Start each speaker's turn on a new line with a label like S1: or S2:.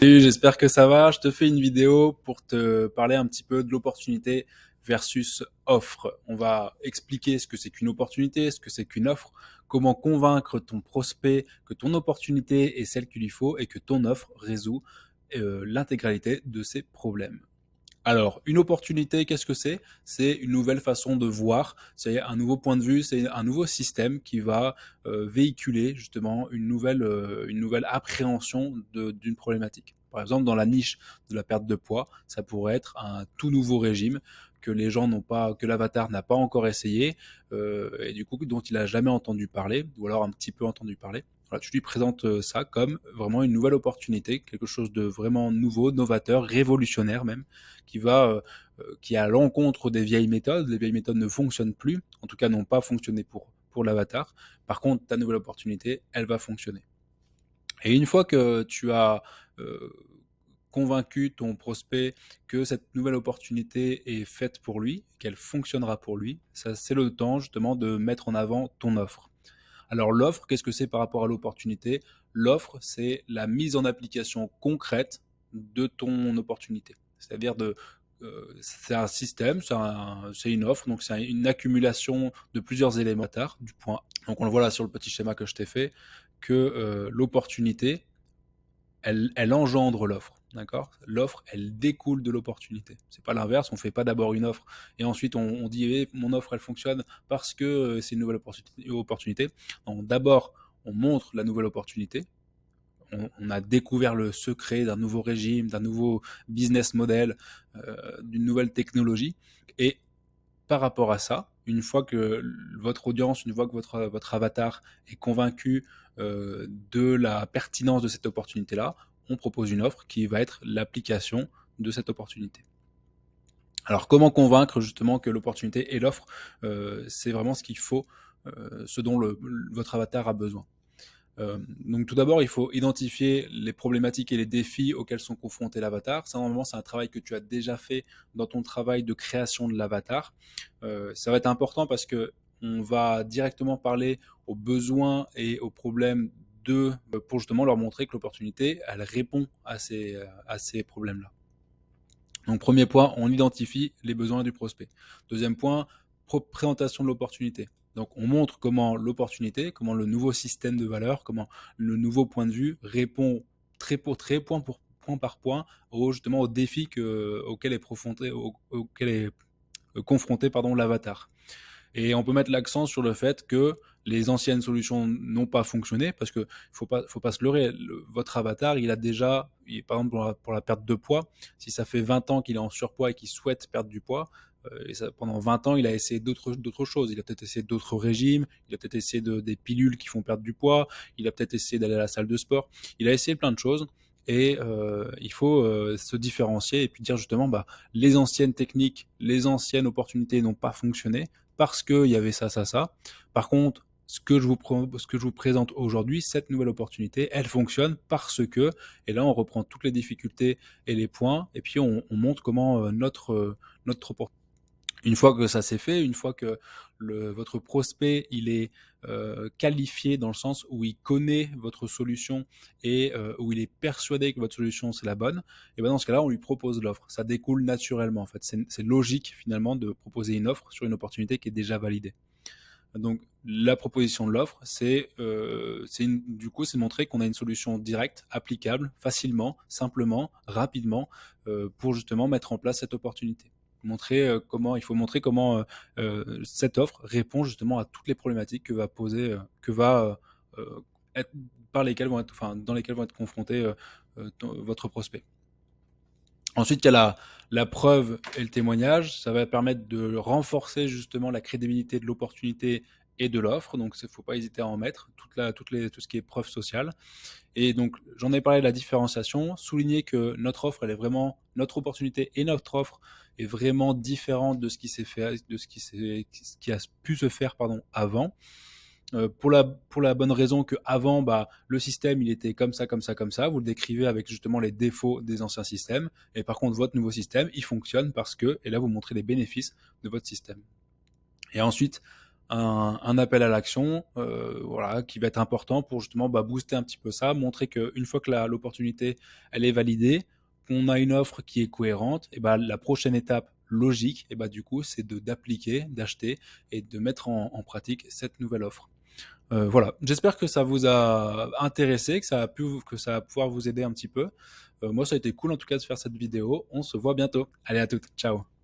S1: Salut, j'espère que ça va. Je te fais une vidéo pour te parler un petit peu de l'opportunité versus offre. On va expliquer ce que c'est qu'une opportunité, ce que c'est qu'une offre, comment convaincre ton prospect que ton opportunité est celle qu'il lui faut et que ton offre résout l'intégralité de ses problèmes. Alors, une opportunité, qu'est-ce que c'est? C'est une nouvelle façon de voir, c'est un nouveau point de vue, c'est un nouveau système qui va véhiculer justement une nouvelle appréhension d'une problématique. Par exemple, dans la niche de la perte de poids, ça pourrait être un tout nouveau régime que les gens n'ont pas, que l'avatar n'a pas encore essayé, et du coup dont il a jamais entendu parler, ou alors un petit peu entendu parler. Voilà, tu lui présentes ça comme vraiment une nouvelle opportunité, quelque chose de vraiment nouveau, novateur, révolutionnaire même, qui est à l'encontre des vieilles méthodes. Les vieilles méthodes ne fonctionnent plus, en tout cas n'ont pas fonctionné pour l'avatar. Par contre, ta nouvelle opportunité, elle va fonctionner. Et une fois que tu as euh, convaincu ton prospect que cette nouvelle opportunité est faite pour lui, qu'elle fonctionnera pour lui, ça c'est le temps justement de mettre en avant ton offre. Alors l'offre, qu'est-ce que c'est par rapport à l'opportunité? L'offre, c'est la mise en application concrète de ton opportunité. C'est-à-dire c'est un système, c'est une offre, donc c'est une accumulation de plusieurs éléments du point. Donc on le voit là sur le petit schéma que je t'ai fait, que l'opportunité, elle engendre l'offre. D'accord? L'offre, elle découle de l'opportunité. C'est pas l'inverse, on fait pas d'abord une offre et ensuite on dit eh, mon offre elle fonctionne parce que c'est une nouvelle opportunité. Donc d'abord, on montre la nouvelle opportunité. On a découvert le secret d'un nouveau régime, d'un nouveau business model, d'une nouvelle technologie. Et par rapport à ça, une fois que votre audience, une fois que votre avatar est convaincu de la pertinence de cette opportunité-là, on propose une offre qui va être l'application de cette opportunité. Alors comment convaincre justement que l'opportunité et l'offre, c'est vraiment ce qu'il faut, ce dont votre avatar a besoin. Donc tout d'abord, il faut identifier les problématiques et les défis auxquels sont confrontés l'avatar. Ça, normalement, c'est un travail que tu as déjà fait dans ton travail de création de l'avatar. Ça va être important parce que on va directement parler aux besoins et aux problèmes pour justement leur montrer que l'opportunité, elle répond à ces problèmes-là. Donc premier point, on identifie les besoins du prospect. Deuxième point, présentation de l'opportunité. Donc on montre comment l'opportunité, comment le nouveau système de valeur, comment le nouveau point de vue répond trait pour trait, point par point, justement aux défis auxquels auquel est confronté l'avatar. Et on peut mettre l'accent sur le fait que les anciennes solutions n'ont pas fonctionné parce que faut pas se leurrer. Votre avatar, il a déjà, par exemple pour la perte de poids, si ça fait 20 ans qu'il est en surpoids et qu'il souhaite perdre du poids, et ça, pendant 20 ans, il a essayé d'autres choses. Il a peut-être essayé d'autres régimes, il a peut-être essayé des pilules qui font perdre du poids, il a peut-être essayé d'aller à la salle de sport. Il a essayé plein de choses. Et il faut se différencier et puis dire justement, bah, les anciennes techniques, les anciennes opportunités n'ont pas fonctionné parce qu'il y avait ça, ça, ça. Par contre, ce que je vous présente aujourd'hui, cette nouvelle opportunité, elle fonctionne parce que, et là on reprend toutes les difficultés et les points, et puis on montre comment notre opportunité. Une fois que ça s'est fait, une fois que votre prospect il est qualifié dans le sens où il connaît votre solution et où il est persuadé que votre solution c'est la bonne, et ben dans ce cas-là on lui propose l'offre. Ça découle naturellement en fait. C'est logique finalement de proposer une offre sur une opportunité qui est déjà validée. Donc la proposition de l'offre, du coup c'est de montrer qu'on a une solution directe, applicable, facilement, simplement, rapidement, pour justement mettre en place cette opportunité. Il faut montrer comment cette offre répond justement à toutes les problématiques que va poser, que va être, par lesquelles vont être, enfin, dans lesquelles vont être confrontés votre prospect. Ensuite, il y a la preuve et le témoignage. Ça va permettre de renforcer justement la crédibilité de l'opportunité et de l'offre. Donc, il ne faut pas hésiter à en mettre tout ce qui est preuve sociale. Et donc, j'en ai parlé de la différenciation. Souligner que notre offre, elle est vraiment, notre opportunité et notre offre est vraiment différente de ce qui s'est fait, ce qui a pu se faire, pardon, avant. Pour la bonne raison que avant, bah, le système il était comme ça, comme ça, comme ça. Vous le décrivez avec justement les défauts des anciens systèmes. Et par contre, votre nouveau système, il fonctionne parce que, et là vous montrez les bénéfices de votre système. Et ensuite, un appel à l'action, voilà, qui va être important pour justement booster un petit peu ça, montrer qu'une fois que l'opportunité elle est validée, qu'on a une offre qui est cohérente, et la prochaine étape logique, et du coup, c'est d'appliquer, d'acheter et de mettre en pratique cette nouvelle offre. Voilà, j'espère que ça vous a intéressé, que ça va pouvoir vous aider un petit peu. Moi, ça a été cool en tout cas de faire cette vidéo. On se voit bientôt. Allez, à toutes. Ciao.